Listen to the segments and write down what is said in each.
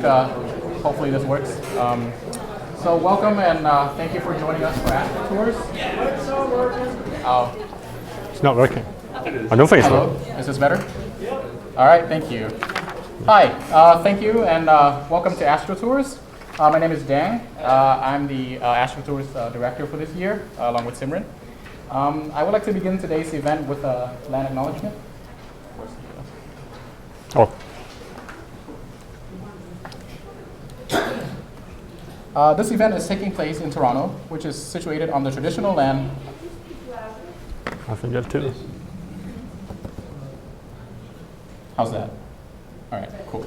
Hopefully this works. So welcome and thank you for joining us for AstroTours. Oh, It's not working. I don't think it's hello. working. Is this better? All right, thank you. Hi, thank you and welcome to AstroTours. My name is Dang. I'm the AstroTours director for this year, along with Simran. I would like to begin today's event with a land acknowledgement. Oh, This event is taking place in Toronto, which is situated on the traditional land. I think that too. How's that? All right, cool.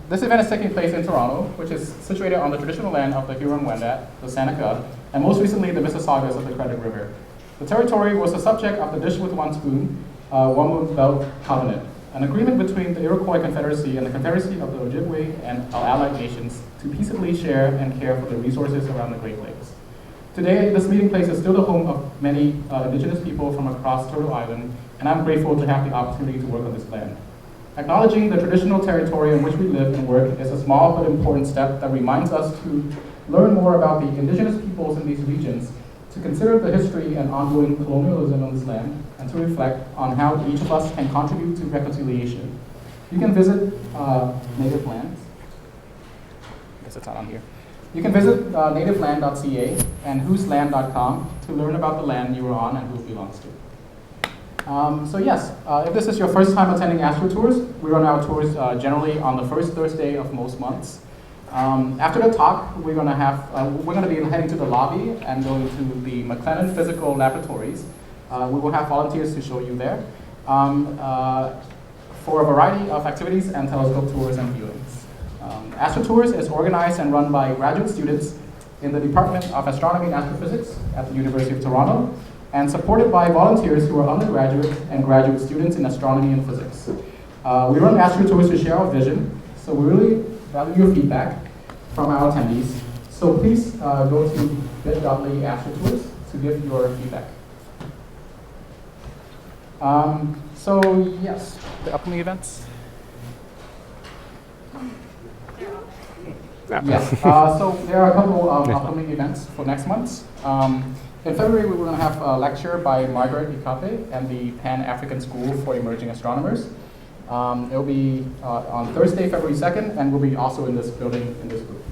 This event is taking place in Toronto, which is situated on the traditional land of the Huron-Wendat, the Seneca, and most recently the Mississaugas of the Credit River. The territory was the subject of the Dish with One Spoon, One Belt Covenant, an agreement between the Iroquois Confederacy and the Confederacy of the Ojibwe and allied nations to peaceably share and care for the resources around the Great Lakes. Today, this meeting place is still the home of many Indigenous people from across Turtle Island, and I'm grateful to have the opportunity to work on this land. Acknowledging the traditional territory in which we live and work is a small but important step that reminds us to learn more about the Indigenous peoples in these regions, to consider the history and ongoing colonialism on this land, and to reflect on how each of us can contribute to reconciliation. You can visit native lands. I guess it's not on here. You can visit nativeland.ca and whoseland.com to learn about the land you are on and who it belongs to. So yes, if this is your first time attending AstroTours, we run our tours generally on the first Thursday of most months. After the talk, we're going to be heading to the lobby and going to the McLennan Physical Laboratories. We will have volunteers to show you there for a variety of activities and telescope tours and viewings. AstroTours is organized and run by graduate students in the Department of Astronomy and Astrophysics at the University of Toronto, and supported by volunteers who are undergraduate and graduate students in astronomy and physics. We run AstroTours to share our vision, so we really value your feedback from our attendees. So please go to bit.ly/AstroTours to give your feedback. So yes, the upcoming events. Yes, so there are a couple of upcoming events for next month. In February, we will have a lecture by Margaret Ikape and the Pan-African School for Emerging Astronomers. It will be on Thursday, February 2nd, and will be also in this building, in this group.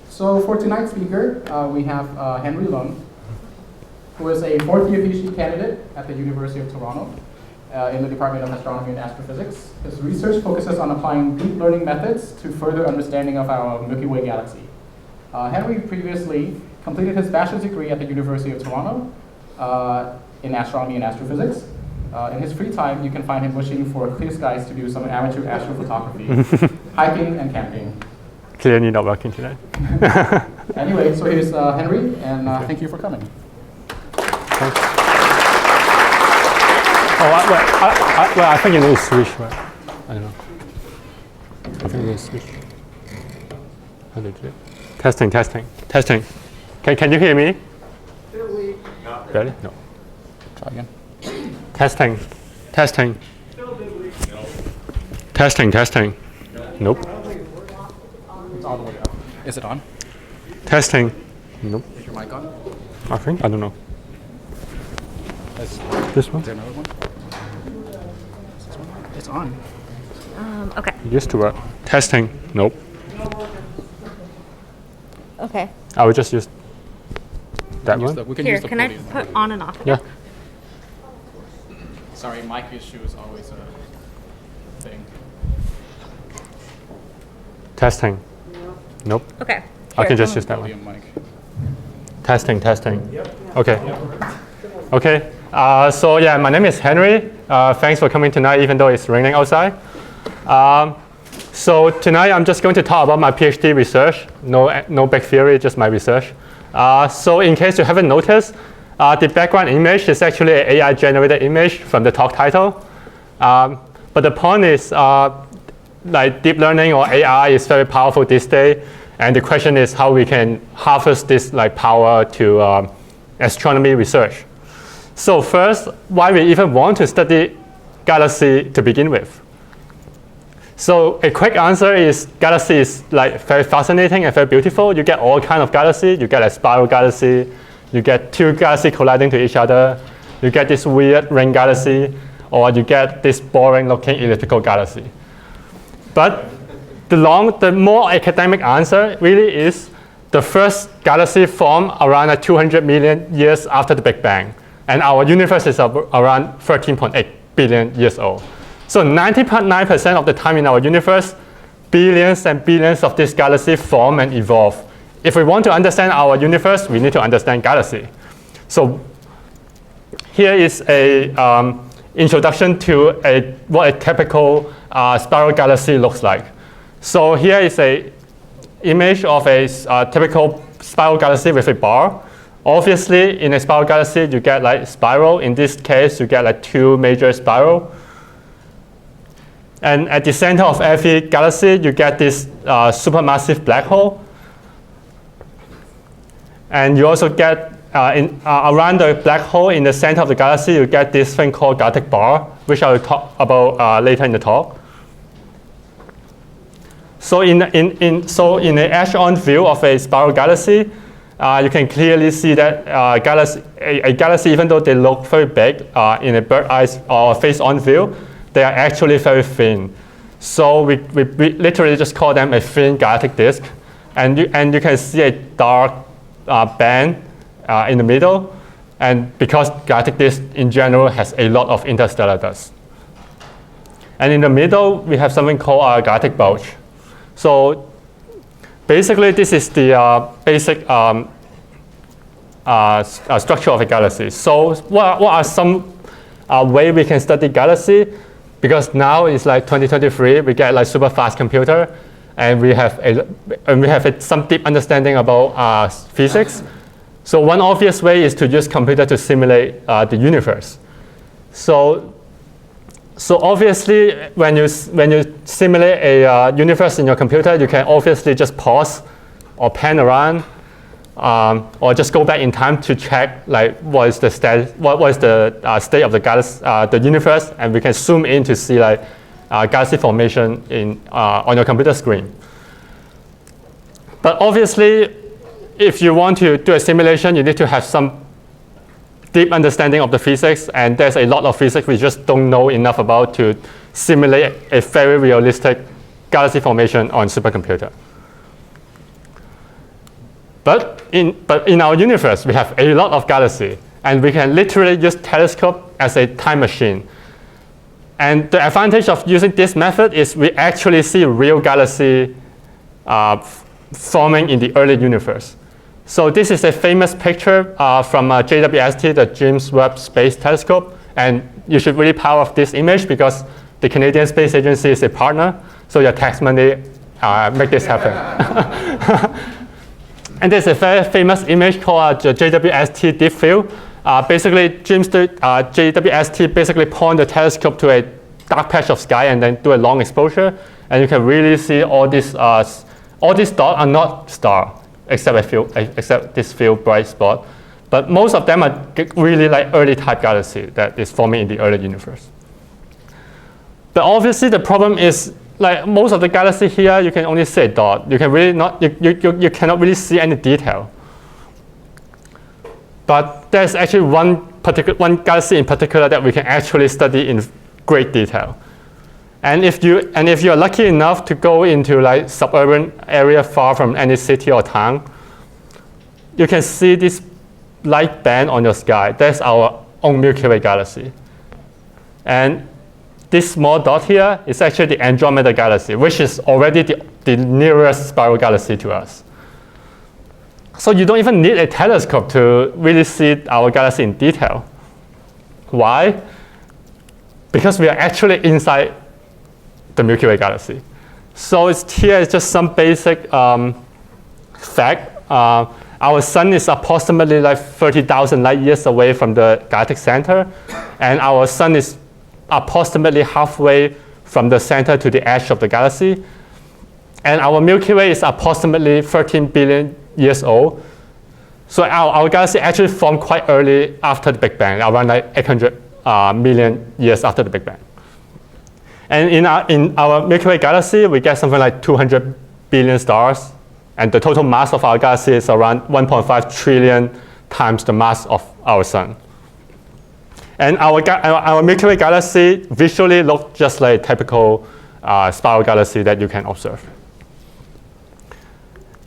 So for tonight's speaker, we have Henry Leung, who is a fourth-year PhD candidate at the University of Toronto in the Department of Astronomy and Astrophysics. His research focuses on applying deep learning methods to further understanding of our Milky Way galaxy. Henry previously completed his bachelor's degree at the University of Toronto in astronomy and astrophysics. In his free time, you can find him wishing for clear skies to do some amateur astrophotography, hiking, and camping. Clearly not working today. Anyway, so here's Henry, and thank you for coming. Thanks. Oh, I think it needs switch, right? I don't know. I think it needs switch. How do you do it? Testing. Can you hear me? Ready? No. Try again. Testing. Testing. Nope. It's all the way up. Is it on? Testing. Nope. Is your mic on? I don't know. This one? Is there another one? Is this one on? It's on. Okay. It used to work. Testing. Nope. Okay. I will just use that one. We can Here, use the can I podium. put on and off? Yeah. Sorry, mic issue is always a thing. Testing. Nope. Okay. I Here. can just use that one. Podium mic. Testing. Okay. Okay. So yeah, my name is Henry. Thanks for coming tonight, even though it's raining outside. So tonight I'm just going to talk about my PhD research. No big theory, just my research. So in case you haven't noticed, the background image is actually an AI-generated image from the talk title. But the point is, like deep learning or AI is very powerful this day, and the question is how we can harvest this like power to astronomy research. So first, why we even want to study galaxy to begin with. So a quick answer is galaxy is like very fascinating and very beautiful. You get all kinds of galaxy. You get a spiral galaxy. You get two galaxies colliding to each other. You get this weird ring galaxy, or you get this boring looking elliptical galaxy. But the more academic answer really is the first galaxy formed around 200 million years after the Big Bang. And our universe is around 13.8 billion years old. So 90.9% of the time in our universe, billions and billions of this galaxy form and evolve. If we want to understand our universe, we need to understand galaxy. So here is a introduction to what a typical spiral galaxy looks like. So here is a image of a typical spiral galaxy with a bar. Obviously, in a spiral galaxy, you get like spiral. In this case, you get like two major spiral. And at the center of every galaxy, you get this supermassive black hole. And you also get, around the black hole in the center of the galaxy, you get this thing called galactic bar, which I will talk about later in the talk. So in the edge-on view of a spiral galaxy, you can clearly see that a galaxy, even though they look very big in a bird's eye or face-on view, they are actually very thin. So we literally just call them a thin galactic disk. And you can see a dark band in the middle. And because galactic disk in general has a lot of interstellar dust. And in the middle, we have something called a galactic bulge. So basically, this is the basic structure of a galaxy. So what are some way we can study galaxy? Because now it's like 2023, we get like super fast computer, and we have some deep understanding about physics. So one obvious way is to use computer to simulate the universe. So obviously, when you simulate a universe in your computer, you can obviously just pause or pan around, or just go back in time to check like what is the state of the universe, and we can zoom in to see like galaxy formation on your computer screen. But obviously, if you want to do a simulation, you need to have some deep understanding of the physics, and there's a lot of physics we just don't know enough about to simulate a very realistic galaxy formation on supercomputer. But in our universe, we have a lot of galaxies, and we can literally use telescope as a time machine. And the advantage of using this method is we actually see real galaxy forming in the early universe. So this is a famous picture from JWST, the James Webb Space Telescope. And you should really power off this image because the Canadian Space Agency is a partner. So your tax money make this happen. And there's a very famous image called the JWST Deep Field. Basically, JWST basically point the telescope to a dark patch of sky and then do a long exposure. And you can really see all these dots are not stars, except this few bright spot. But most of them are really like early type galaxy that is forming in the early universe. But obviously the problem is like most of the galaxy here, you can only see a dot. You can really not, you cannot really see any detail. But there's actually one galaxy in particular that we can actually study in great detail. And if you're lucky enough to go into like suburban area far from any city or town, you can see this light band on your sky. That's our own Milky Way galaxy. And this small dot here is actually the Andromeda galaxy, which is already the nearest spiral galaxy to us. So you don't even need a telescope to really see our galaxy in detail. Why? Because we are actually inside the Milky Way galaxy. So here is just some basic fact. Our sun is approximately like 30,000 light years away from the galactic center, and our sun is approximately halfway from the center to the edge of the galaxy. And our Milky Way is approximately 13 billion years old. So our galaxy actually formed quite early after the Big Bang, around like 800 million years after the Big Bang. And in our Milky Way galaxy, we get something like 200 billion stars. And the total mass of our galaxy is around 1.5 trillion times the mass of our sun. And our Milky Way galaxy visually looks just like a typical spiral galaxy that you can observe.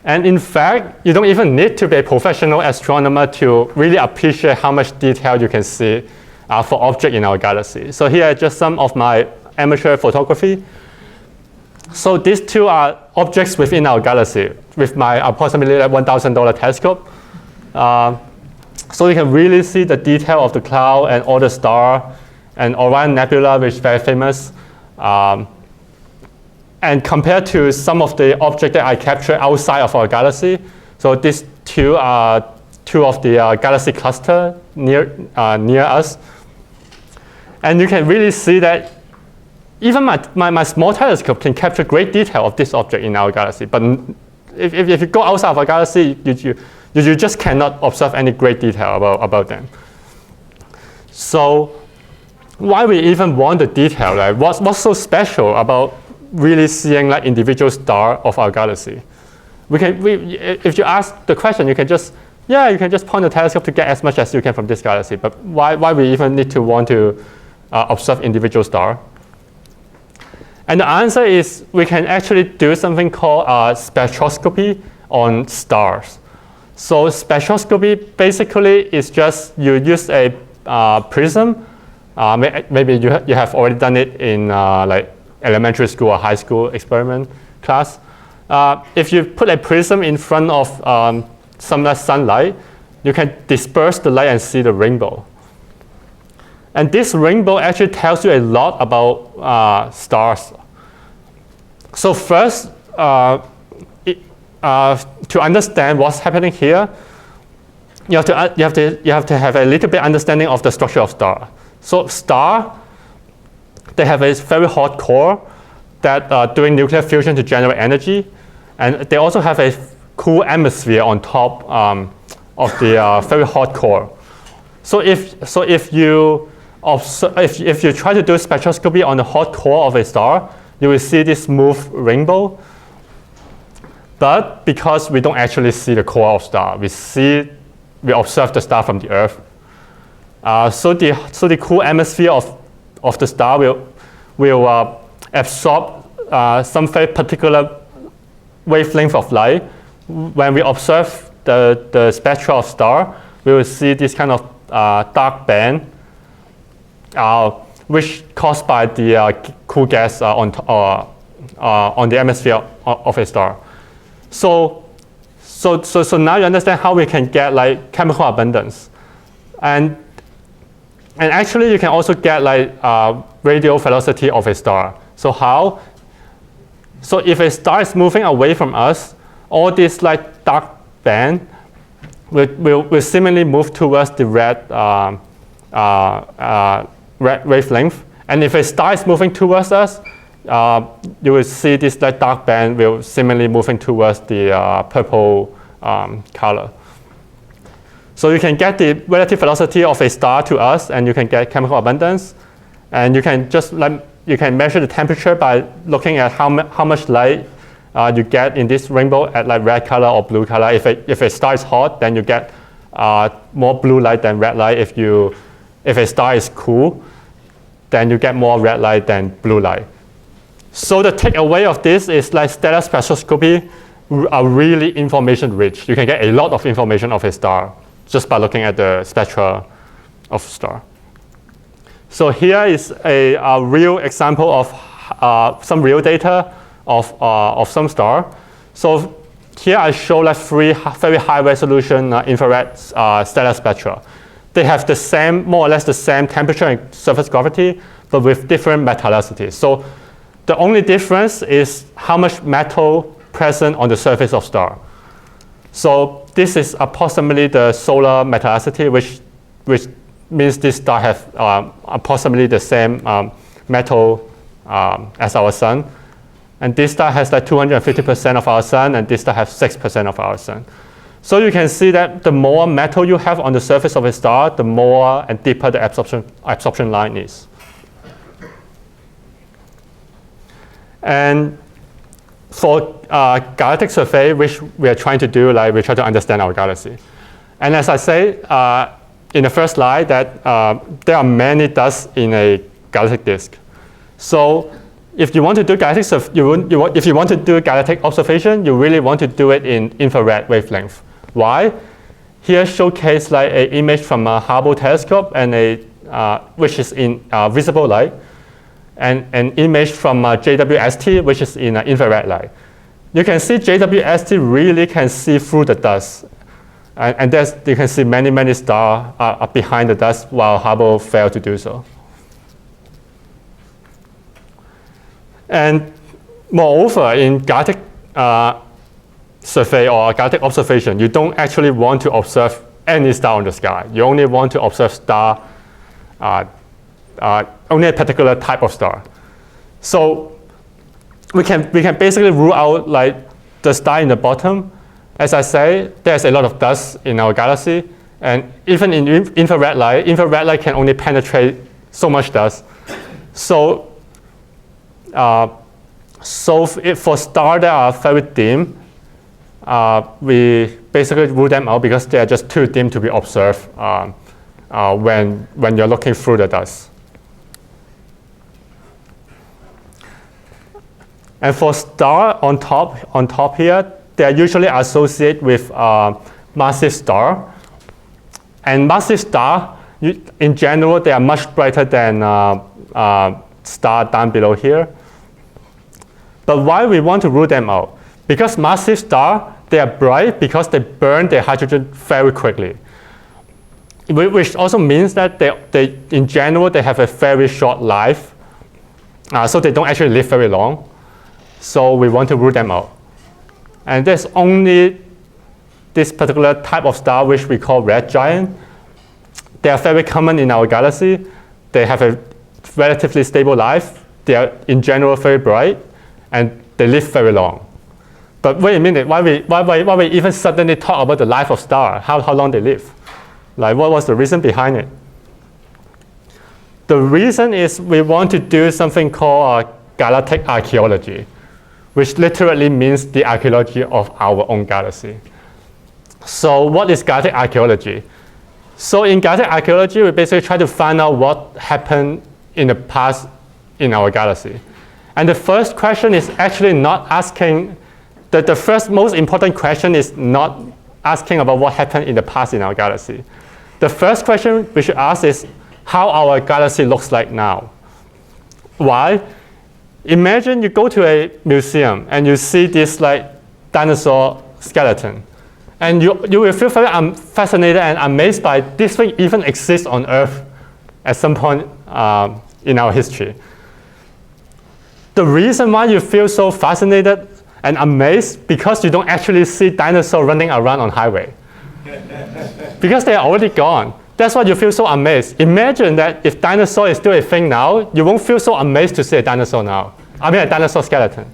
And in fact, you don't even need to be a professional astronomer to really appreciate how much detail you can see for objects in our galaxy. So here are just some of my amateur photography. So these two are objects within our galaxy with my approximately $1,000 telescope. So you can really see the detail of the cloud and all the stars and Orion Nebula, which is very famous. And compared to some of the objects that I captured outside of our galaxy, so these two are two of the galaxy cluster near us. And you can really see that even my small telescope can capture great detail of this object in our galaxy. But if you go outside of our galaxy, you just cannot observe any great detail about them. So why we even want the detail? Right? What's so special about really seeing like individual star of our galaxy? If you ask the question, you can just point the telescope to get as much as you can from this galaxy. But why we even need to want to observe individual star? And the answer is we can actually do something called spectroscopy on stars. So spectroscopy basically is just you use a prism. Maybe you have already done it in like elementary school or high school experiment class. If you put a prism in front of some sunlight, you can disperse the light and see the rainbow. And this rainbow actually tells you a lot about stars. So first, to understand what's happening here, you have to have a little bit understanding of the structure of star. So star, they have a very hot core that doing nuclear fusion to generate energy, and they also have a cool atmosphere on top of the very hot core. So if you try to do spectroscopy on the hot core of a star, you will see this smooth rainbow. But because we don't actually see the core of star, we observe the star from the Earth. So the cool atmosphere of the star will absorb some very particular wavelength of light. When we observe the spectra of star, we will see this kind of dark band, which caused by the cool gas on the atmosphere of a star. So now you understand how we can get like chemical abundance, and actually you can also get like radial velocity of a star. So how? So if a star is moving away from us, all this like dark band will seemingly move towards the red wavelength. And if a star is moving towards us, you will see this like dark band will seemingly moving towards the purple color. So you can get the relative velocity of a star to us, and you can get chemical abundance, and you can just you can measure the temperature by looking at how much light you get in this rainbow at like red color or blue color. If a star is hot, then you get more blue light than red light. If a star is cool, then you get more red light than blue light. So the takeaway of this is like stellar spectroscopy are really information rich. You can get a lot of information of a star just by looking at the spectra of star. So here is a real example of some real data of some star. So here I show like three very high resolution infrared stellar spectra. They have the same, more or less the same temperature and surface gravity, but with different metallicities. So the only difference is how much metal present on the surface of star. So this is approximately the solar metallicity, which means this star has approximately the same metal as our sun. And this star has like 250% of our sun, and this star has 6% of our sun. So you can see that the more metal you have on the surface of a star, the more and deeper the absorption line is. And for galactic survey, which we are trying to do, like we try to understand our galaxy. And as I say in the first slide, that there are many dusts in a galactic disk. So if you want to do galactic if you want to do galactic observation, you really want to do it in infrared wavelength. Why? Here showcase like an image from a Hubble telescope and which is in visible light, and an image from JWST, which is in infrared light. You can see JWST really can see through the dust. And you can see many stars are behind the dust, while Hubble failed to do so. And moreover, in galactic survey or galactic observation, you don't actually want to observe any star on the sky. You only want to observe star, only a particular type of star. So we can basically rule out like the star in the bottom. As I say, there's a lot of dust in our galaxy, and even in infrared light can only penetrate so much dust. So, for stars that are very dim, we basically rule them out because they are just too dim to be observed when you're looking through the dust. And for stars on top here, they are usually associated with massive star. And massive star, in general, they are much brighter than star down below here. But why we want to rule them out? Because massive star, they are bright because they burn their hydrogen very quickly. Which also means that they in general, they have a very short life. So they don't actually live very long. So we want to rule them out. And there's only this particular type of star which we call red giant. They are very common in our galaxy. They have a relatively stable life. They are in general very bright, and they live very long. But wait a minute, why we even suddenly talk about the life of star? How long they live? Like, what was the reason behind it? The reason is we want to do something called galactic archaeology, which literally means the archaeology of our own galaxy. So what is galactic archaeology? So in galactic archaeology, we basically try to find out what happened in the past in our galaxy. And the first question is actually not asking, the first most important question is not asking about what happened in the past in our galaxy. The first question we should ask is how our galaxy looks like now. Why? Imagine you go to a museum and you see this like dinosaur skeleton. And you will feel very fascinated and amazed by this thing even exists on Earth at some point in our history. The reason why you feel so fascinated and amazed because you don't actually see dinosaurs running around on highway. Because they are already gone. That's why you feel so amazed. Imagine that if dinosaur is still a thing now, you won't feel so amazed to see a dinosaur now. I mean a dinosaur skeleton.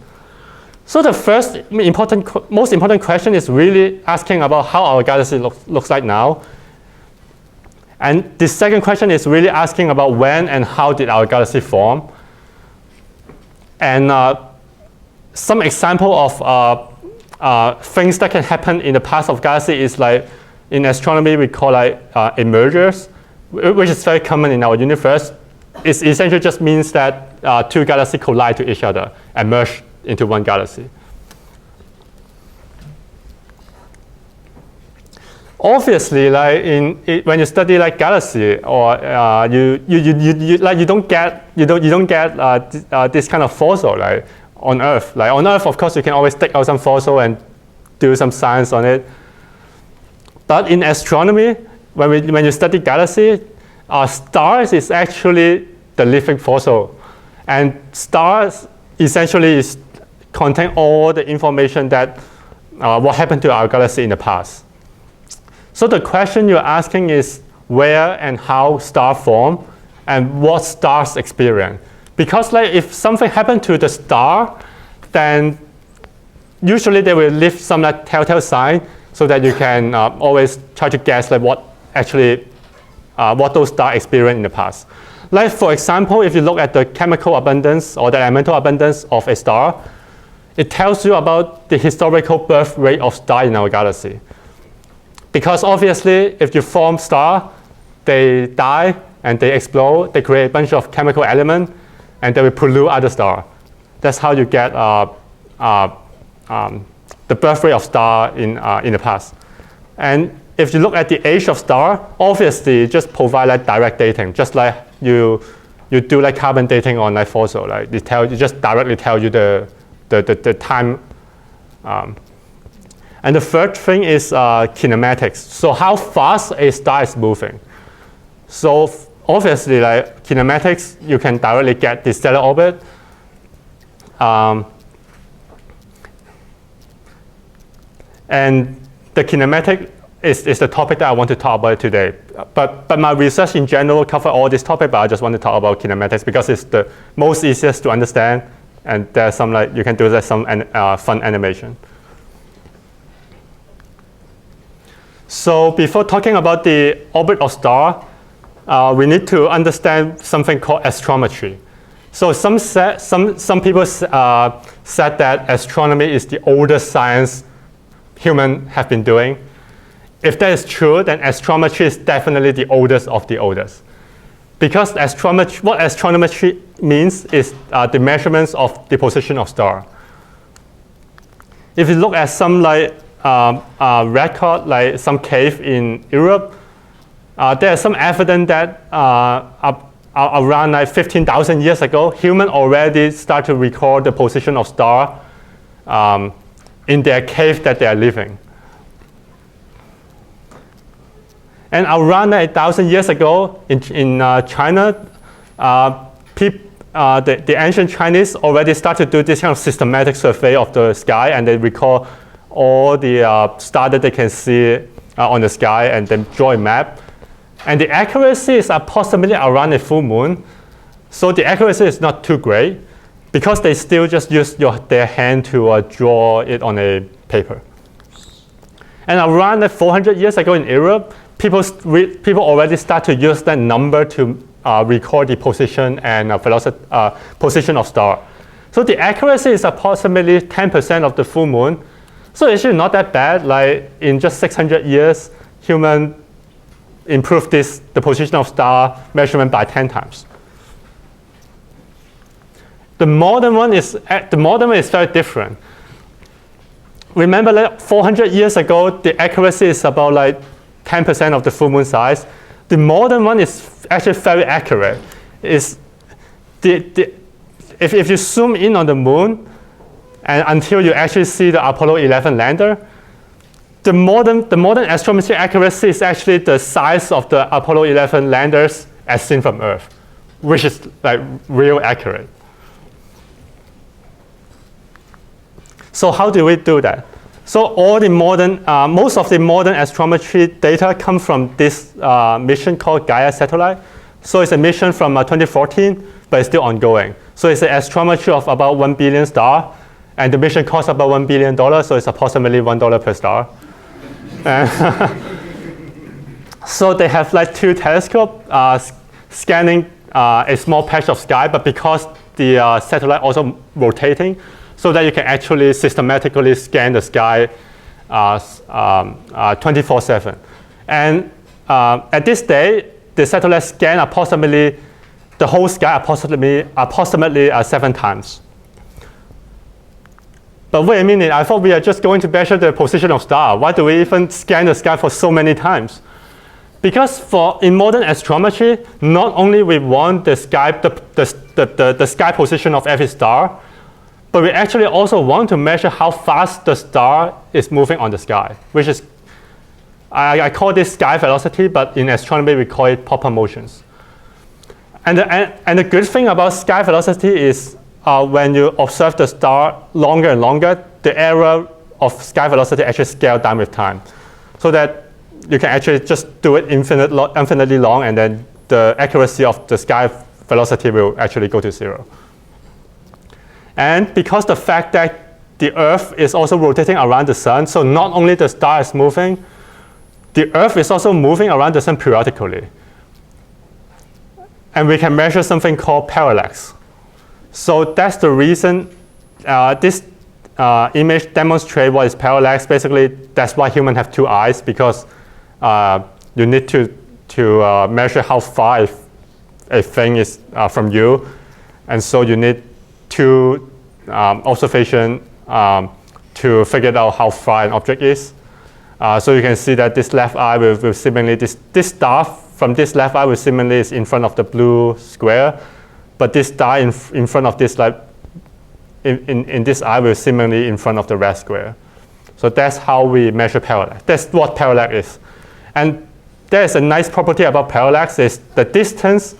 So the first most important question is really asking about how our galaxy looks like now. And the second question is really asking about when and how did our galaxy form. And some example of things that can happen in the past of galaxy is like, in astronomy we call like emergers, which is very common in our universe. It essentially just means that two galaxies collide to each other and merge into one galaxy. Obviously, like when you study like galaxy, or you don't get this kind of fossil like on Earth. Like on Earth, of course, you can always take out some fossil and do some science on it. But in astronomy, when you study galaxy, stars is actually the living fossil, and stars essentially contain all the information that what happened to our galaxy in the past. So the question you're asking is where and how stars form and what stars experience. Because like if something happened to the star, then usually they will leave some like telltale sign so that you can always try to guess like what those stars experienced in the past. Like, for example, if you look at the chemical abundance or the elemental abundance of a star, it tells you about the historical birth rate of stars in our galaxy. Because obviously, if you form stars, they die and they explode, they create a bunch of chemical elements, and they will pollute other stars. That's how you get the birth rate of star in the past. And if you look at the age of star, obviously it just provide like direct dating, just like you do like carbon dating on like fossil. Like it just directly tell you the time. And the third thing is kinematics. So how fast a star is moving. So obviously, like kinematics, you can directly get the stellar orbit. And the kinematic is the topic that I want to talk about today. But my research in general cover all this topic, but I just want to talk about kinematics because it's the most easiest to understand, and there's some like you can do some fun animation. So before talking about the orbit of star, we need to understand something called astrometry. So some people said that astronomy is the oldest science humans have been doing. If that is true, then astrometry is definitely the oldest of the oldest. Because what astrometry means is the measurements of the position of stars. If you look at some like record, like some cave in Europe, there is some evidence that around like 15,000 years ago, humans already start to record the position of stars in their cave that they are living. And around 1,000 years ago in China, the ancient Chinese already started to do this kind of systematic survey of the sky, and they record all the stars that they can see on the sky and then draw a map. And the accuracy is approximately around a full moon. So the accuracy is not too great because they still just use their hand to draw it on a paper. And around 400 years ago in Europe, people already start to use that number to record the position and velocity, position of star. So the accuracy is approximately 10% of the full moon. So it's actually not that bad. Like in just 600 years, humans improved the position of star measurement by 10 times. The modern one is very different. Remember, like 400 years ago, the accuracy is about like 10% of the full moon size. The modern one is actually very accurate. If you zoom in on the moon, and until you actually see the Apollo 11 lander, the modern astrometry accuracy is actually the size of the Apollo 11 landers as seen from Earth, which is like real accurate. So how do we do that? So all the most of the modern astrometry data come from this mission called Gaia satellite. So it's a mission from 2014, but it's still ongoing. So it's an astrometry of about 1 billion stars, and the mission costs about $1 billion, so it's approximately $1 per star. So they have like 2 telescopes scanning a small patch of sky, but because the satellite also rotating, so that you can actually systematically scan the sky 24/7. And at this day, the satellite scan approximately the whole sky approximately 7 times. But wait a minute, I thought we are just going to measure the position of stars. Why do we even scan the sky for so many times? Because in modern astrometry, not only we want the sky position of every star, but we actually also want to measure how fast the star is moving on the sky, which is, I call this sky velocity, but in astronomy we call it proper motions. And the good thing about sky velocity is when you observe the star longer and longer, the error of sky velocity actually scales down with time, so that you can actually just do it infinitely long, and then the accuracy of the sky velocity will actually go to 0. And because the fact that the Earth is also rotating around the sun, so not only the star is moving, the Earth is also moving around the sun periodically. and we can measure something called parallax. So that's the reason this image demonstrates what is parallax. Basically, that's why humans have two eyes, because you need to measure how far a thing is from you. And so you need two observations to figure out how far an object is. So you can see that this left eye will seemingly, this star from this left eye will seemingly is in front of the blue square, but this star in front of this, in this eye will seemingly in front of the red square. So that's how we measure parallax. That's what parallax is. And there's a nice property about parallax is the distance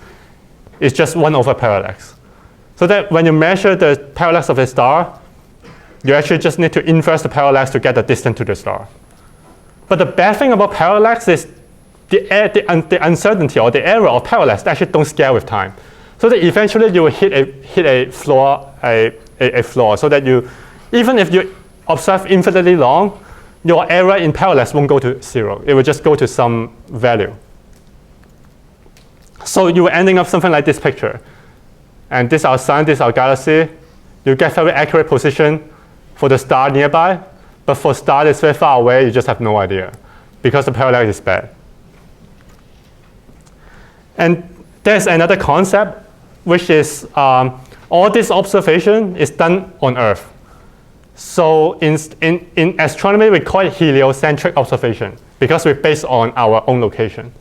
is just 1 over parallax. So that when you measure the parallax of a star, you actually just need to inverse the parallax to get the distance to the star. But the bad thing about parallax is the uncertainty or the error of parallax actually don't scale with time. So that eventually you will hit a floor, a floor, so that you, even if you observe infinitely long, your error in parallax won't go to 0. It will just go to some value. So you are ending up something like this picture. And this is our sun, this is our galaxy. You get very accurate position for the star nearby, but for star that's very far away, you just have no idea because the parallax is bad. And there's another concept, which is all this observation is done on Earth. So in astronomy, we call it heliocentric observation because we're based on our own location.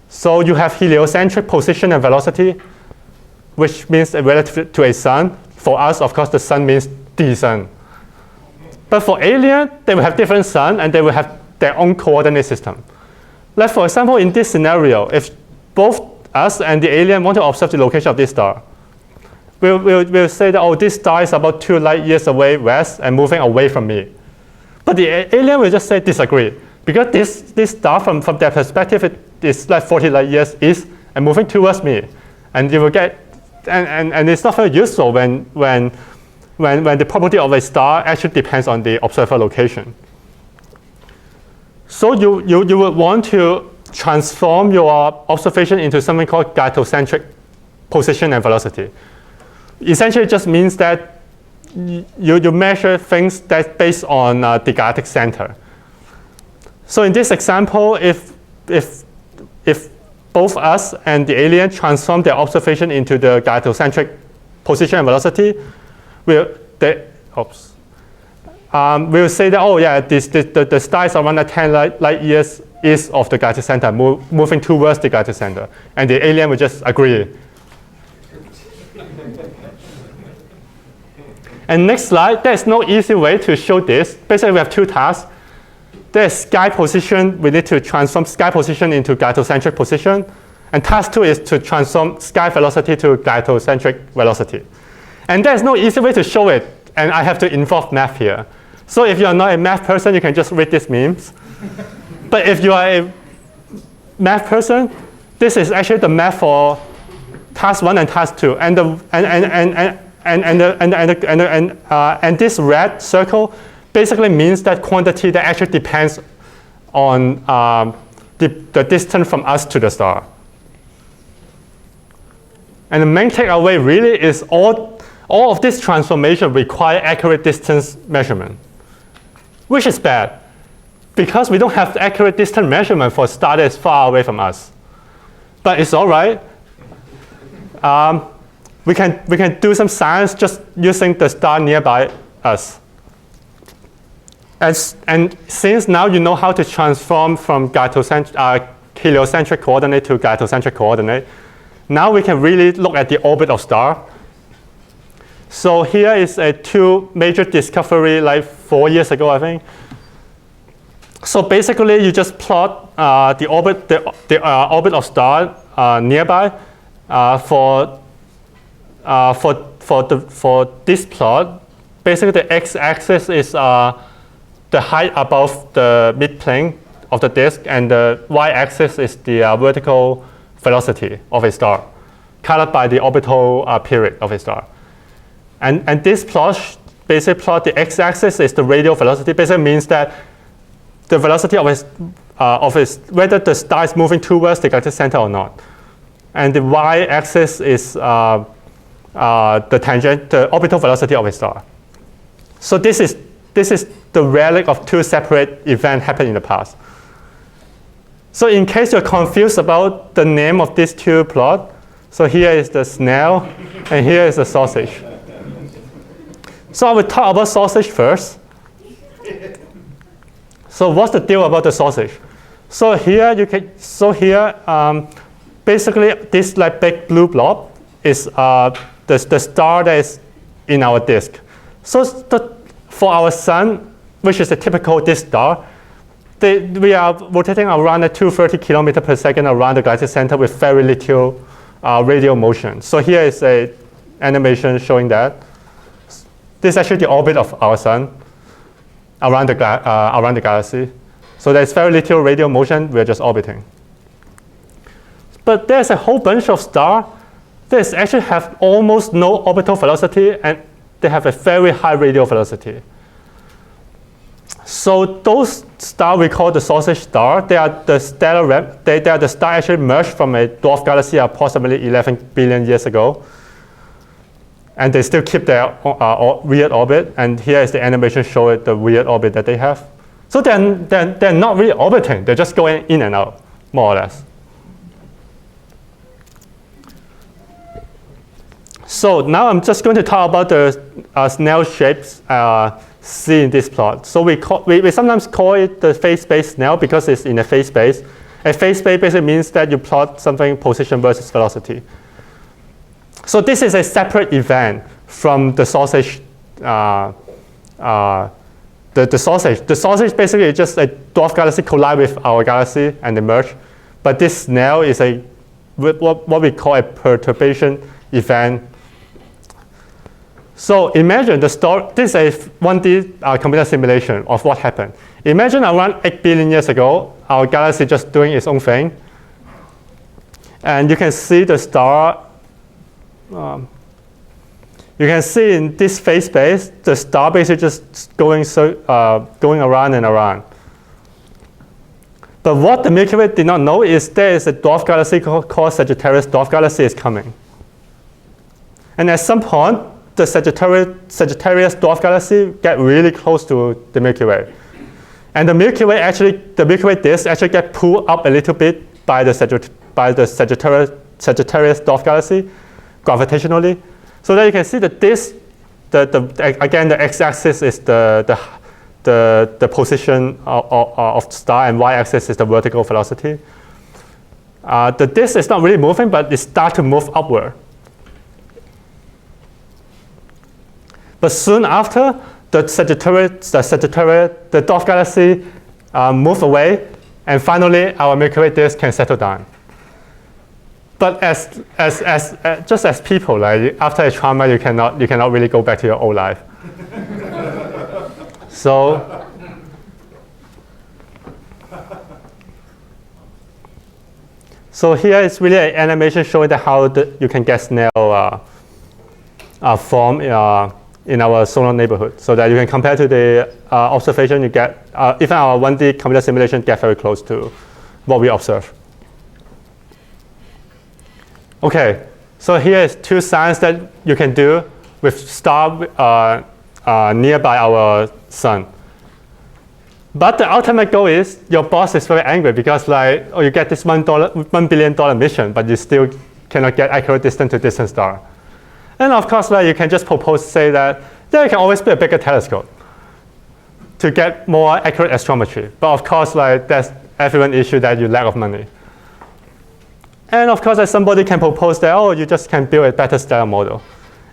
So you have heliocentric position and velocity, which means relative to a sun. For us, of course, the sun means the sun. But for alien, they will have different sun, and they will have their own coordinate system. Like for example, in this scenario, if both us and the alien want to observe the location of this star, we'll say that, oh, this star is about 2 light years away west and moving away from me. But the alien will just say disagree, because this star, from their perspective, it is like 40 light years east and moving towards me. And you will get, and it's not very useful when the property of a star actually depends on the observer location. So you would want to transform your observation into something called gyrocentric position and velocity. Essentially, it just means that you measure things that's based on the galactic center. So in this example, if both us and the alien transform their observation into the gyrocentric position and velocity, we'll say that, oh yeah, the star is around 10 light years east of the galactic center, moving towards the galactic center. And the alien will just agree. And next slide, there's no easy way to show this. Basically, we have 2 tasks. There's sky position. We need to transform sky position into gyrocentric position. And task 2 is to transform sky velocity to gyrocentric velocity. And there's no easy way to show it. And I have to involve math here. So if you're not a math person, you can just read these memes. But if you are a math person, this is actually the math for task 1 and task 2. And this red circle basically means that quantity that actually depends on the distance from us to the star. And the main takeaway really is all of this transformation require accurate distance measurement, which is bad because we don't have accurate distance measurement for a star that is far away from us. But it's all right. We can do some science just using the star nearby us. And since now you know how to transform from heliocentric coordinate to gyrocentric coordinate, now we can really look at the orbit of star. So here is a 2 major discovery like 4 years ago, I think. So basically, you just plot the orbit of star nearby for this plot. Basically, the x-axis is the height above the midplane of the disk, and the y-axis is the vertical velocity of a star, colored by the orbital period of a star. And this plot basically plot the x-axis is the radial velocity. Basically means that the velocity of whether the star is moving towards the galactic center or not. and the y-axis is the orbital velocity of a star. So this is the relic of two separate events happening in the past. So in case you're confused about the name of these two plots, so here is the snail, and here is the sausage. So I will talk about sausage first. So what's the deal about the sausage? So here basically this like big blue blob is the star that is in our disk. So for our sun, which is a typical disk star, we are rotating around at 230 kilometers per second around the galactic center with very little radial motion. So here is an animation showing that. This is actually the orbit of our sun around the galaxy. So there's very little radial motion, we're just orbiting. But there's a whole bunch of stars that actually have almost no orbital velocity, and they have a very high radial velocity. So those stars we call the sausage star. They are the stellar they are the star actually merged from a dwarf galaxy approximately 11 billion years ago. And they still keep their weird orbit. And here is the animation showing the weird orbit that they have. So they're not really orbiting. They're just going in and out, more or less. So now I'm just going to talk about the snail shapes seen in this plot. So we sometimes call it the phase space snail because it's in a phase space. A phase space basically means that you plot something position versus velocity. So this is a separate event from the sausage. The sausage. The sausage basically is just a dwarf galaxy collide with our galaxy and they merge. But this snail is what we call a perturbation event. So imagine this is a 1D computer simulation of what happened. Imagine around 8 billion years ago, our galaxy just doing its own thing. And you can see the star. You can see in this phase space, the star basically just going around and around. But what the Milky Way did not know is there is a dwarf galaxy called Sagittarius dwarf galaxy is coming. And at some point, the Sagittarius dwarf galaxy get really close to the Milky Way. And the Milky Way disk actually get pulled up a little bit by the Sagittarius dwarf galaxy gravitationally. So that you can see that this, again, the x-axis is the position of star, and y-axis is the vertical velocity. The disk is not really moving, but it starts to move upward. But soon after, the dwarf galaxy move away, and finally our Milky Way disk can settle down. But just as people, like after a trauma, you cannot really go back to your old life. So here is really an animation showing how you can get snail form in our solar neighborhood, so that you can compare to the observation you get. Even our 1D computer simulation get very close to what we observe. Okay, so here is two science that you can do with star nearby our sun. But the ultimate goal is your boss is very angry because you get this $1 billion mission, but you still cannot get accurate distance to distant star. And of course, you can just say that you can always build a bigger telescope to get more accurate astrometry. But of course, that's everyone issue that you lack of money. And of course, somebody can propose that, you just can build a better stellar model.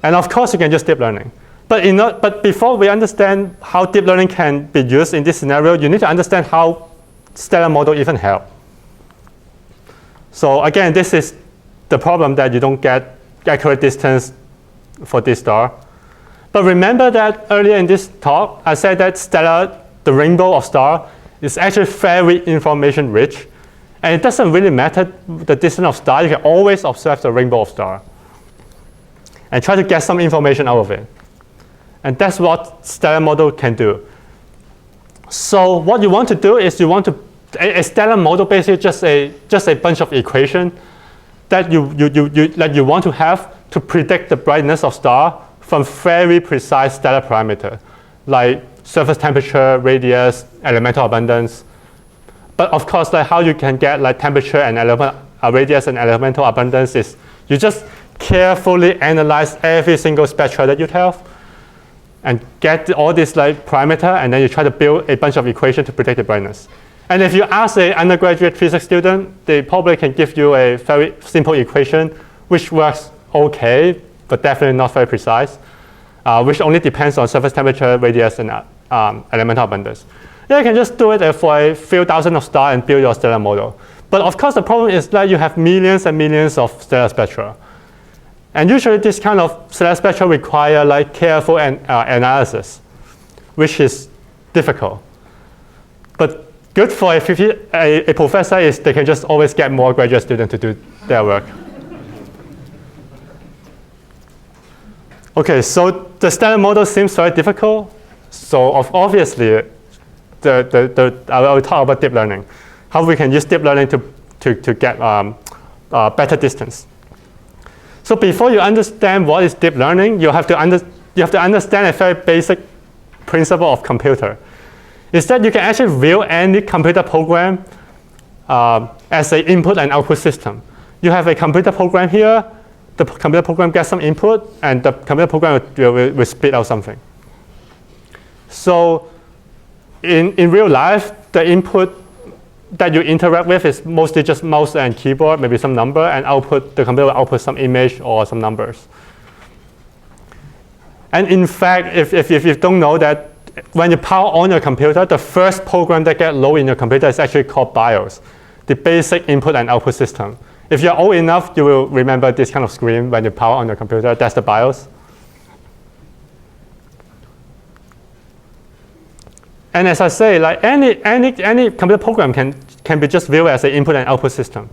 And of course, you can use deep learning. But before we understand how deep learning can be used in this scenario, you need to understand how stellar model even help. So again, this is the problem that you don't get accurate distance for this star. But remember that earlier in this talk, I said that the rainbow of star, is actually very information rich. And it doesn't really matter the distance of star. You can always observe the rainbow of star and try to get some information out of it. And that's what stellar model can do. So what you want to do is a stellar model basically just a bunch of equations that you want to have to predict the brightness of star from very precise stellar parameter, like surface temperature, radius, elemental abundance. But of course, like how you can get like temperature and radius and elemental abundance is you just carefully analyze every single spectra that you have and get all these like parameter, and then you try to build a bunch of equations to predict the brightness. And if you ask an undergraduate physics student, they probably can give you a very simple equation which works okay, but definitely not very precise, which only depends on surface temperature, radius, and elemental abundance. Yeah, you can just do it for a few thousand of stars and build your stellar model. But of course, the problem is that you have millions and millions of stellar spectra. And usually, this kind of stellar spectra require like careful analysis, which is difficult. But good for a professor is they can just always get more graduate students to do their work. Okay, so the stellar model seems very difficult. So obviously, I will talk about deep learning, how we can use deep learning to get better distance. So before you understand what is deep learning, you have to understand a very basic principle of computer. Is that you can actually view any computer program as an input and output system. You have a computer program here, the computer program gets some input, and the computer program will spit out something. So in real life, the input that you interact with is mostly just mouse and keyboard, maybe some number, and the computer will output some image or some numbers. And in fact, if you don't know that, when you power on your computer, the first program that gets low in your computer is actually called BIOS, the basic input and output system. If you're old enough, you will remember this kind of screen when you power on your computer. That's the BIOS. And as I say, like any computer program can be just viewed as an input and output system.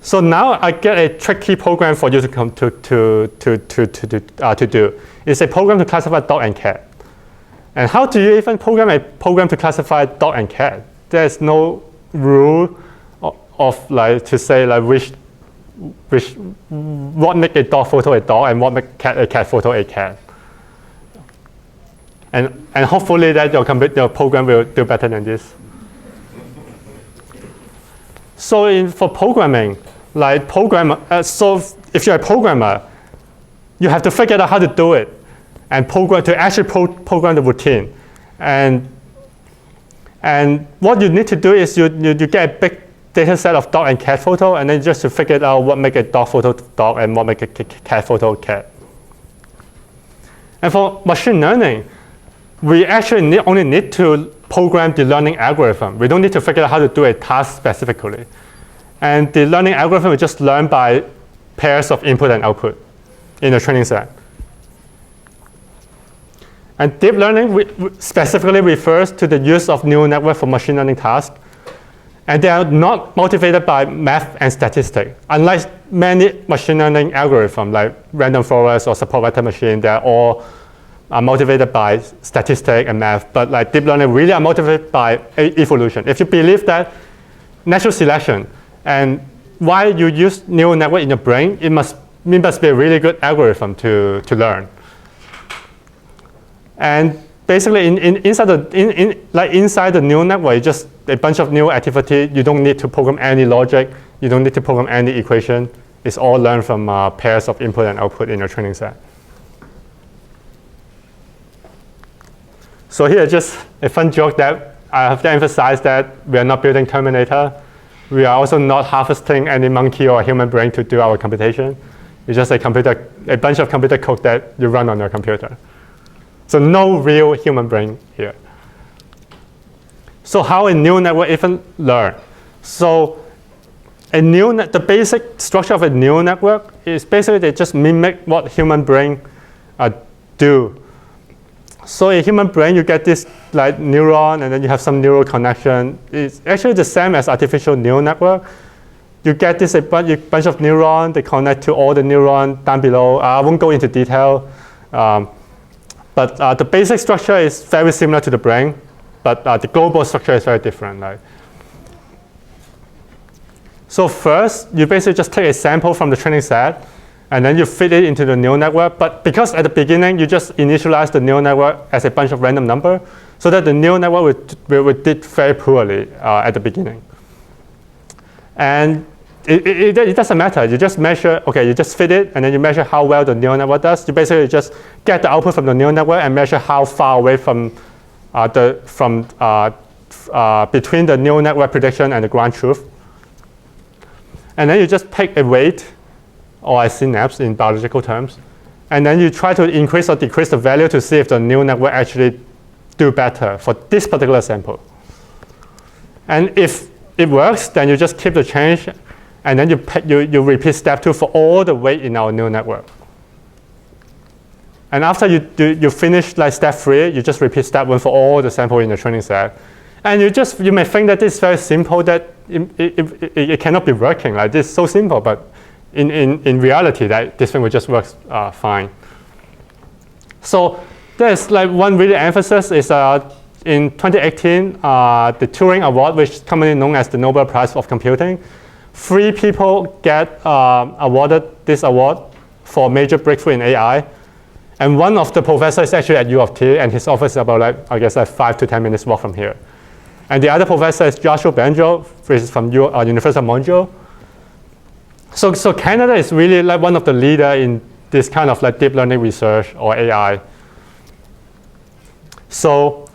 So now I get a tricky program for you to do. It's a program to classify dog and cat. And how do you even program a program to classify dog and cat? There's no rule of like to say like what make a dog photo a dog and what make a cat photo a cat. And hopefully that your program will do better than this. So for programming, so if you're a programmer, you have to figure out how to do it and actually program the routine. And what you need to do is you get a big data set of dog and cat photo, and then just to figure out what make a dog photo dog and what make a cat photo cat. And for machine learning, we actually only need to program the learning algorithm. We don't need to figure out how to do a task specifically. And the learning algorithm will just learn by pairs of input and output in the training set. And deep learning specifically refers to the use of neural network for machine learning tasks. And they are not motivated by math and statistics. Unlike many machine learning algorithms like random forest or support vector machine, they're all motivated by statistics and math, but like deep learning really are motivated by evolution. If you believe that natural selection and why you use neural network in your brain, it must be a really good algorithm to learn. And basically, inside the neural network, it's just a bunch of neural activity. You don't need to program any logic. You don't need to program any equation. It's all learned from pairs of input and output in your training set. So here, just a fun joke that I have to emphasize that we are not building Terminator. We are also not harvesting any monkey or human brain to do our computation. It's just a bunch of computer code that you run on your computer. So no real human brain here. So how a neural network even learn? So the basic structure of a neural network is basically they just mimic what human brain do. So in human brain, you get this like neuron, and then you have some neural connection. It's actually the same as artificial neural network. You get this a bunch of neurons. They connect to all the neurons down below. I won't go into detail. But the basic structure is very similar to the brain, but the global structure is very different. So first, you basically just take a sample from the training set, and then you fit it into the neural network. But because at the beginning, you just initialize the neural network as a bunch of random number, so that the neural network would did very poorly at the beginning. And it doesn't matter. You just measure, OK, you just fit it, and then you measure how well the neural network does. You basically just get the output from the neural network and measure how far away from between the neural network prediction and the ground truth. And then you just pick a weight, or a synapse in biological terms, and then you try to increase or decrease the value to see if the neural network actually do better for this particular sample. And if it works, then you just keep the change, and then you repeat step 2 for all the weight in our neural network. And after you finish like step 3, you just repeat step 1 for all the sample in the training set. And you may think that this is very simple, that it cannot be working. Like this is so simple, but in reality, this thing will just work fine. So there's like one really emphasis is in 2018, the Turing Award, which is commonly known as the Nobel Prize of Computing. 3 people get awarded this award for major breakthrough in AI. And one of the professors is actually at U of T, and his office is about, like, I guess, 5 to 10 minutes walk from here. And the other professor is Joshua Banjo, which is from University of Montreal. So Canada is really like one of the leaders in this kind of like deep learning research or AI. So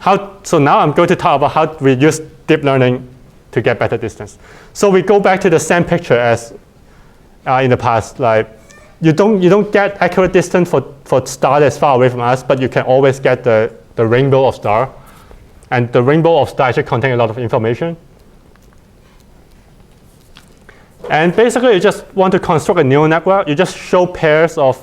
now I'm going to talk about how we use deep learning to get better distance. So we go back to the same picture as in the past. Like you don't get accurate distance for star that's far away from us, but you can always get the rainbow of star. And the rainbow of star actually contains a lot of information. And basically, you just want to construct a neural network. You just show pairs of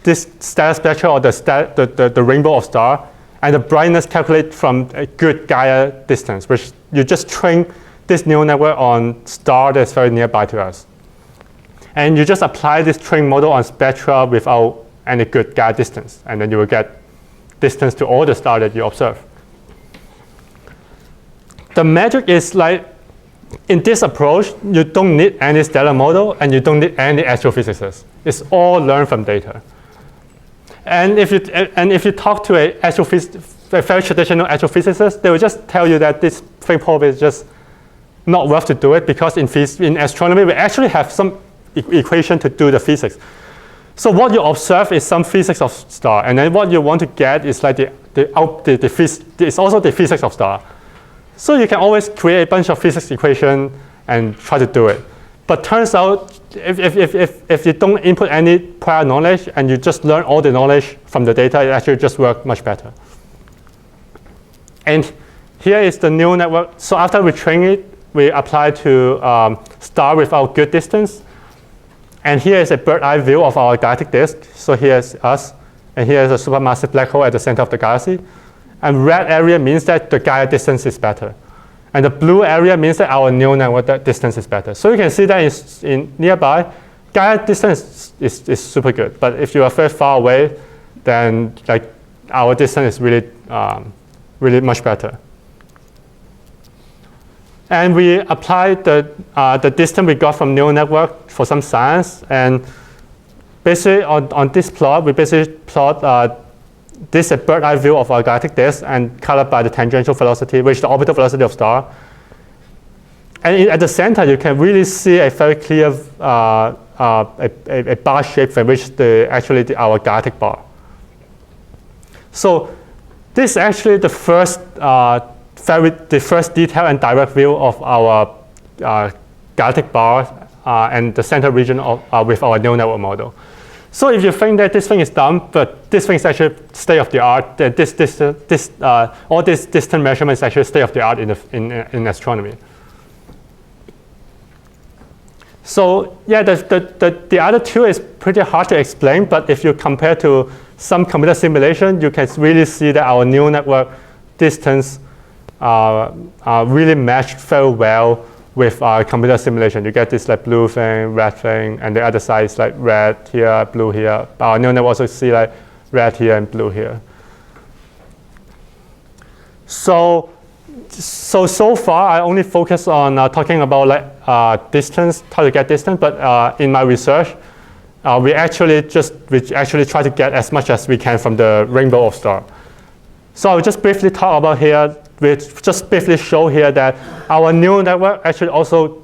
this status spectra or the rainbow of star, and the brightness calculated from a good Gaia distance, which you just train this neural network on star that's very nearby to us. And you just apply this training model on spectra without any good Gaia distance, and then you will get distance to all the stars that you observe. The magic is like, in this approach, you don't need any stellar model, and you don't need any astrophysicists. It's all learned from data. And if you talk to a very traditional astrophysicist, they will just tell you that this thing probably is just not worth to do it, because in astronomy, we actually have some equation to do the physics. So what you observe is some physics of star, and then what you want to get is like it's also the physics of star. So you can always create a bunch of physics equation and try to do it. But turns out, if you don't input any prior knowledge and you just learn all the knowledge from the data, it actually just works much better. And here is the neural network. So after we train it, we apply to star without good distance. And here is a bird's eye view of our galactic disk. So here's us, and here's a supermassive black hole at the center of the galaxy. And red area means that the Gaia distance is better. And the blue area means that our neural network distance is better. So you can see that in nearby, Gaia distance is super good. But if you are very far away, then like our distance is really, really much better. And we applied the distance we got from neural network for some science. And basically on this plot, we basically plot this is a bird's eye view of our galactic disk and colored by the tangential velocity, which is the orbital velocity of star. And at the center, you can really see a very clear a bar shape in which our galactic bar. So this is actually the first detailed and direct view of our galactic bar and the center region with our neural network model. So if you think that this thing is dumb, but this thing is actually state of the art, that all this distant measurement is actually state of the art in astronomy. So yeah, the other two is pretty hard to explain, but if you compare to some computer simulation, you can really see that our neural network distance really matched very well with our computer simulation. You get this like blue thing, red thing, and the other side is like red here, blue here. Our neural network also see like red here and blue here. So far, I only focus on talking about like distance, how to get distance, but in my research, we actually try to get as much as we can from the rainbow of stars. So I'll just briefly talk about here. We just briefly show here that our neural network actually also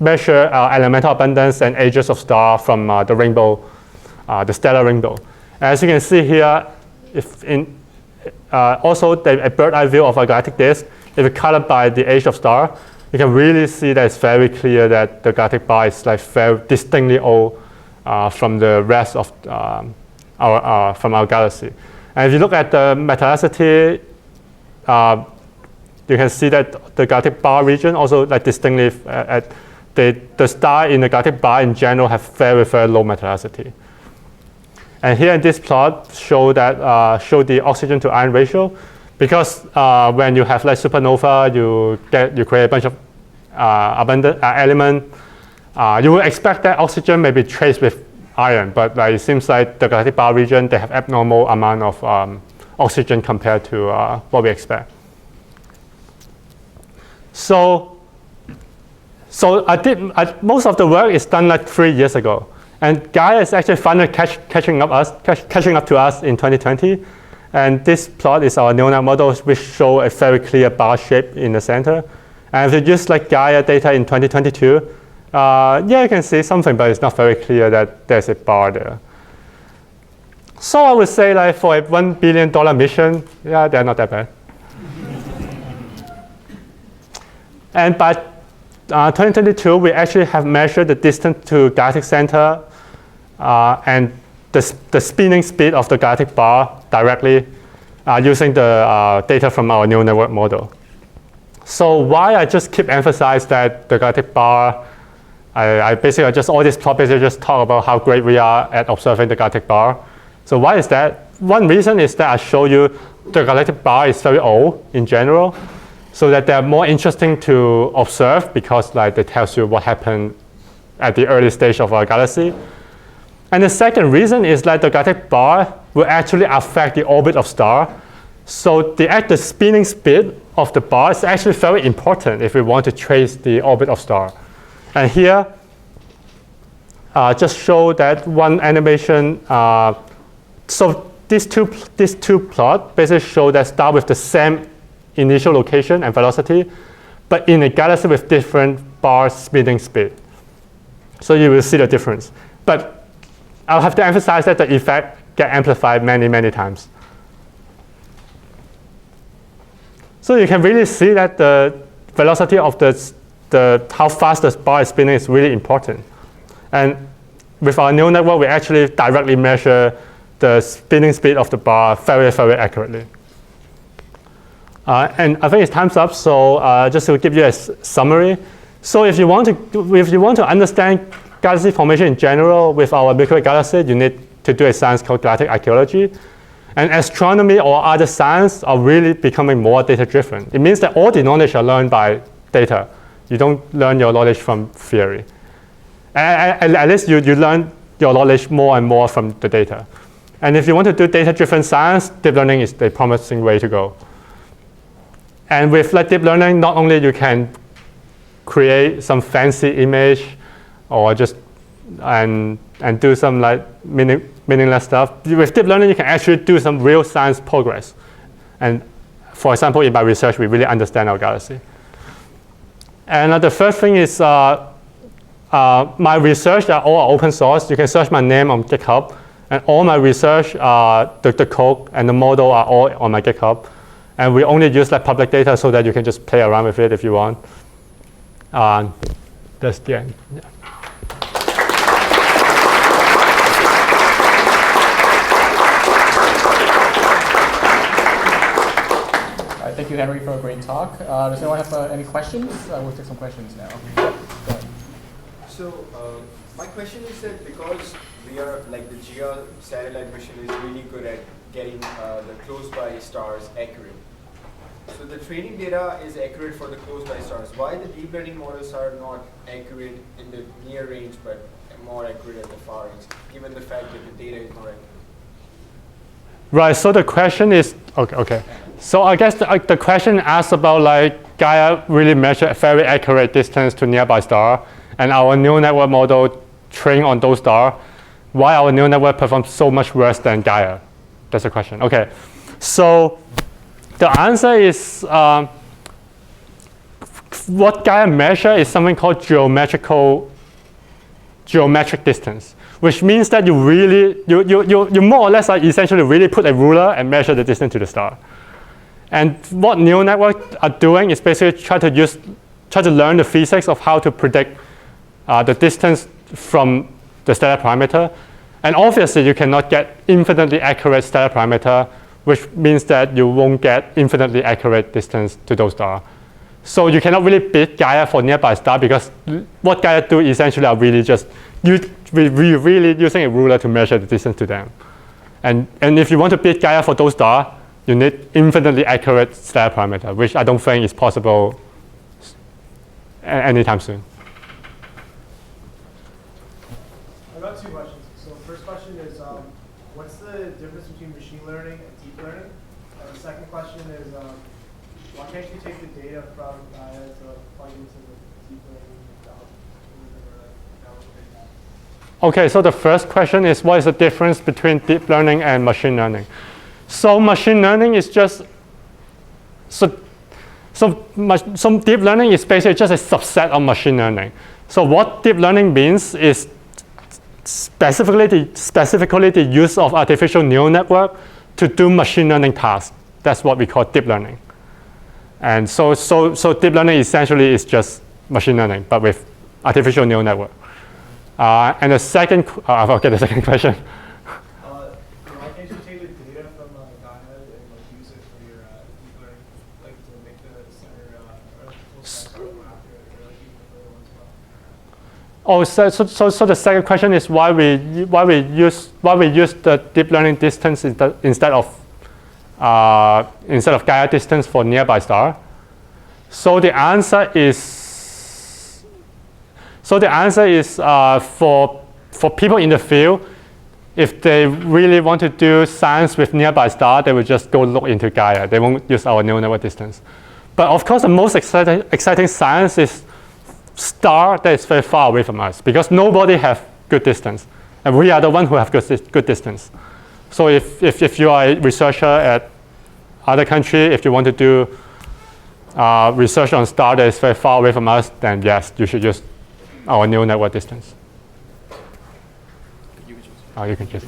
measure elemental abundance and ages of stars from the rainbow, the stellar rainbow. As you can see here, also a bird's eye view of a galactic disk, if you color by the age of star, you can really see that it's very clear that the galactic bar is like very distinctly old from the rest of from our galaxy. And if you look at the metallicity, you can see that the galactic bar region also like distinctly the star in the galactic bar in general have very, very low metallicity. And here in this plot show the oxygen to iron ratio, because when you have like supernova, you create a bunch of abundant element. You would expect that oxygen may be traced with iron, but it seems like the galactic bar region, they have abnormal amount of oxygen compared to what we expect. So most of the work is done like 3 years ago, and Gaia is actually finally catching up to us in 2020. And this plot is our neural net model, which show a very clear bar shape in the center. And if you use like Gaia data in 2022, yeah, you can see something, but it's not very clear that there's a bar there. So I would say like for a $1 billion mission, yeah, they're not that bad. And by 2022, we actually have measured the distance to galactic center and the spinning speed of the galactic bar directly using the data from our neural network model. So why I just keep emphasizing that the galactic bar, I basically just all these topics I just talk about how great we are at observing the galactic bar. So why is that? One reason is that I show you the galactic bar is very old in general, so that they're more interesting to observe because like they tells you what happened at the early stage of our galaxy. And the second reason is that the galactic bar will actually affect the orbit of star. So the spinning speed of the bar is actually very important if we want to trace the orbit of star. And here, just show that one animation. So these two plots basically show that star with the same initial location and velocity, but in a galaxy with different bar spinning speed. So you will see the difference. But I'll have to emphasize that the effect gets amplified many, many times. So you can really see that the velocity of how fast the bar is spinning is really important. And with our neural network, we actually directly measure the spinning speed of the bar very, very accurately. And I think it's time's up, so just to give you a summary. So if you want to understand galaxy formation in general with our Milky Way galaxy, you need to do a science called galactic archaeology. And astronomy or other science are really becoming more data-driven. It means that all the knowledge are learned by data. You don't learn your knowledge from theory. At least you learn your knowledge more and more from the data. And if you want to do data-driven science, deep learning is the promising way to go. And with like deep learning, not only you can create some fancy image or just and do some like meaningless stuff. With deep learning, you can actually do some real science progress. And for example, in my research, we really understand our galaxy. And the first thing is my research are all open source. You can search my name on GitHub. And all my research, the code and the model are all on my GitHub. And we only use like public data so that you can just play around with it if you want. That's the end. Yeah. Thank you, Henry, for a great talk. Does anyone have any questions? We'll take some questions now. So my question is that because we are like the GEO satellite mission is really good at getting the close by stars accurate. So the training data is accurate for the close by stars. Why the deep learning models are not accurate in the near range but more accurate at the far range, given the fact that the data is not accurate? Right. So the question is okay. So I guess the question asks about like Gaia really measures a very accurate distance to nearby star, and our neural network model trained on those stars, why our neural network performs so much worse than Gaia? That's the question. Okay, so the answer is what Gaia measures is something called geometric distance, which means that you more or less essentially really put a ruler and measure the distance to the star. And what neural networks are doing is basically try to learn the physics of how to predict the distance from the stellar parameter. And obviously, you cannot get infinitely accurate stellar parameter, which means that you won't get infinitely accurate distance to those stars. So you cannot really beat Gaia for nearby star, because what Gaia do essentially are really just really using a ruler to measure the distance to them. And if you want to beat Gaia for those stars, you need infinitely accurate stellar parameter, which I don't think is possible anytime soon. I've got two questions. So first question is, what's the difference between machine learning and deep learning? And the second question is, why can't you take the data from Gaia to plug into the deep learning algorithm? Okay, so the first question is, what is the difference between deep learning and machine learning? So machine learning is just, so deep learning is basically just a subset of machine learning. So what deep learning means is specifically the use of artificial neural network to do machine learning tasks. That's what we call deep learning. And so deep learning essentially is just machine learning, but with artificial neural network. And the second, I forget the second question. Why can't you take the data from Gaia and use it for your deep learning, like to make the center or full stack more accurate, or like even the further ones well? Oh, so the second question is why we use the deep learning distance instead of Gaia distance for nearby star. So the answer is for people in the field, if they really want to do science with nearby star, they will just go look into Gaia. They won't use our neural network distance. But of course, the most exciting science is star that is very far away from us, because nobody have good distance, and we are the one who have good distance. So if you are a researcher at other country, if you want to do research on star that is very far away from us, then yes, you should use our neural network distance. You can choose. Oh, you can choose.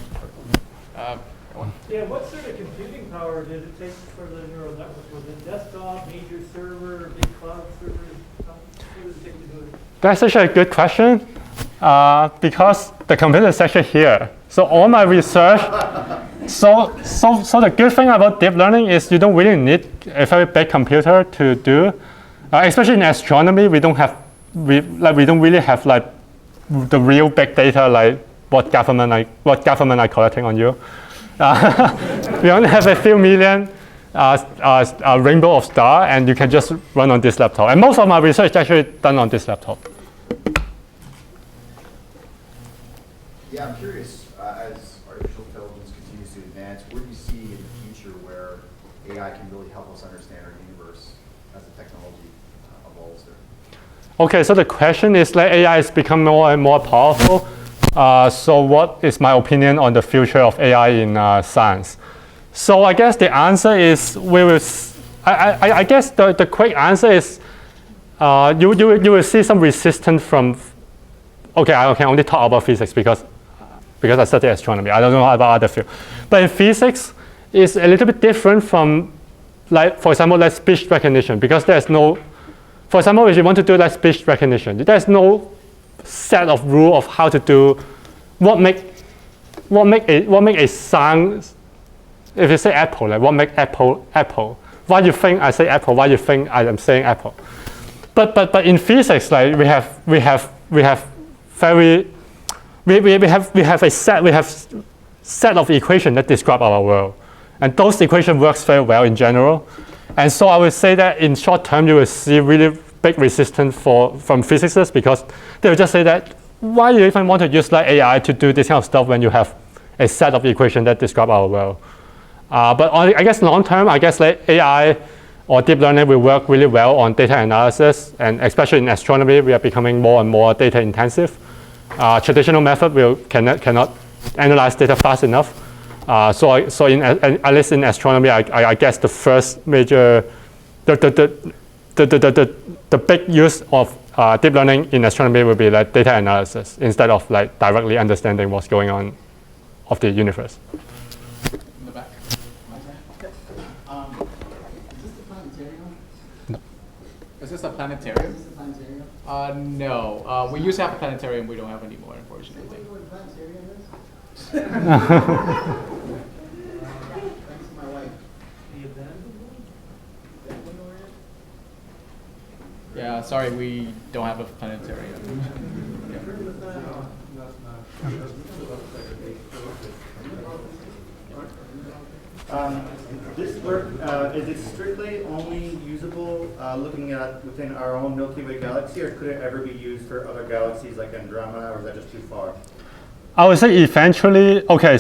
Yeah, what sort of computing power did it take for the neural network? Was it desktop, major server, big cloud server? What did it take to do it? That's actually a good question, because the computer is actually here. So all my research, so the good thing about deep learning is you don't really need a very big computer to do. Especially in astronomy, we don't really have like the real big data, like what government are collecting on you. We only have a few million rainbow of star, and you can just run on this laptop. And most of my research is actually done on this laptop. Yeah, I'm curious, as artificial intelligence continues to advance, where do you see in the future where AI can really help us understand our universe as the technology evolves there? Okay, so the question is that AI has become more and more powerful. So what is my opinion on the future of AI in science? So I guess the answer is I guess the quick answer is you will see some resistance from. Okay, I can only talk about physics because I study astronomy. I don't know about other fields. But in physics, it's a little bit different from, like, for example, like speech recognition, because there's no. For example, if you want to do like speech recognition, there's no set of rule of how to do what make a sound. If you say apple, like what make apple? Why you think I say apple? Why you think I am saying apple? But in physics, like we have a set of equations that describe our world, and those equations works very well in general. And so I would say that in short term, you will see really big resistance from physicists, because they will just say that why do you even want to use like AI to do this kind of stuff when you have a set of equations that describe our world? But I guess long term, I guess like AI or deep learning will work really well on data analysis, and especially in astronomy, we are becoming more and more data intensive. Traditional method cannot analyze data fast enough. So at least in astronomy, I guess the first major, the big use of deep learning in astronomy will be like data analysis instead of like directly understanding what's going on of the universe. In the back. Is this a planetarium? No. We used to have a planetarium. We don't have anymore, unfortunately. Yeah, sorry, we don't have a planetarium. This work, is it strictly only usable looking at within our own Milky Way galaxy, or could it ever be used for other galaxies like Andromeda, or is that just too far? I would say eventually, okay,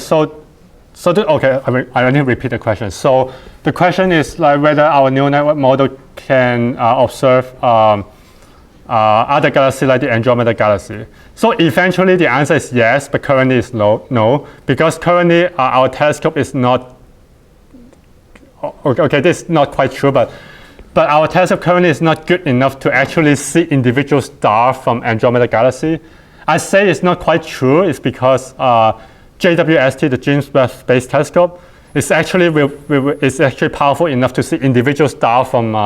I need to repeat the question. So the question is like whether our neural network model can observe other galaxies like the Andromeda galaxy. So eventually the answer is yes, but currently is no, because currently our telescope is not, okay, this is not quite true, but our telescope currently is not good enough to actually see individual stars from Andromeda galaxy. I say it's not quite true. It's because JWST, the James Webb Space Telescope, is actually powerful enough to see individual stars from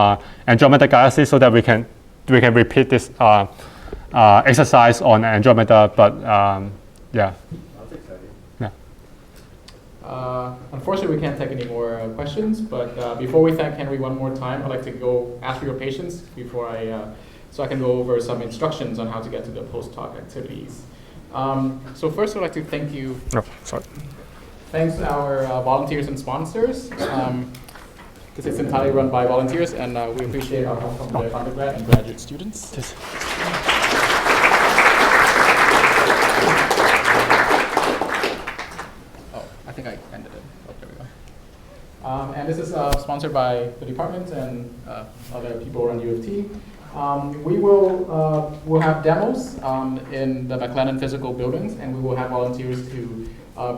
Andromeda galaxy, so that we can repeat this exercise on Andromeda. But yeah. That's exciting. Yeah. Unfortunately, we can't take any more questions, but before we thank Henry one more time, I'd like to go ask for your patience before so I can go over some instructions on how to get to the post-talk activities. So first, I'd like to thank you. Oh, sorry. Thanks to our volunteers and sponsors. Because it's entirely run by volunteers, and we appreciate our help from the undergrad and graduate students. I think I ended it. Oh, there we go. And this is sponsored by the department and other people around U of T. We'll have demos in the McLennan physical buildings, and we will have volunteers to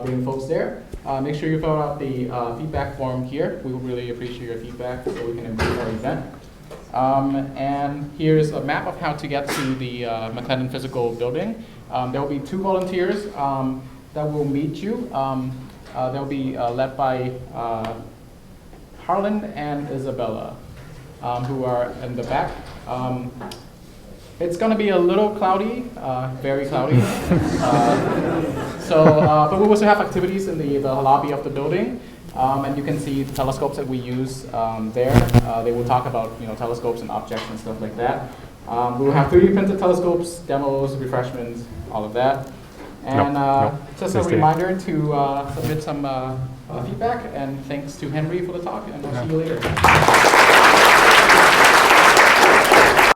bring folks there. Make sure you fill out the feedback form here. We will really appreciate your feedback so we can improve our event. And here's a map of how to get to the McLennan physical building. There will be 2 volunteers that will meet you. They'll be led by Harlan and Isabella, who are in the back. It's going to be a little cloudy, very cloudy. But we also have activities in the lobby of the building, and you can see the telescopes that we use there. They will talk about telescopes and objects and stuff like that. We will have 3D printed telescopes, demos, refreshments, all of that. And just a reminder to submit some feedback, and thanks to Henry for the talk, and we'll see you later.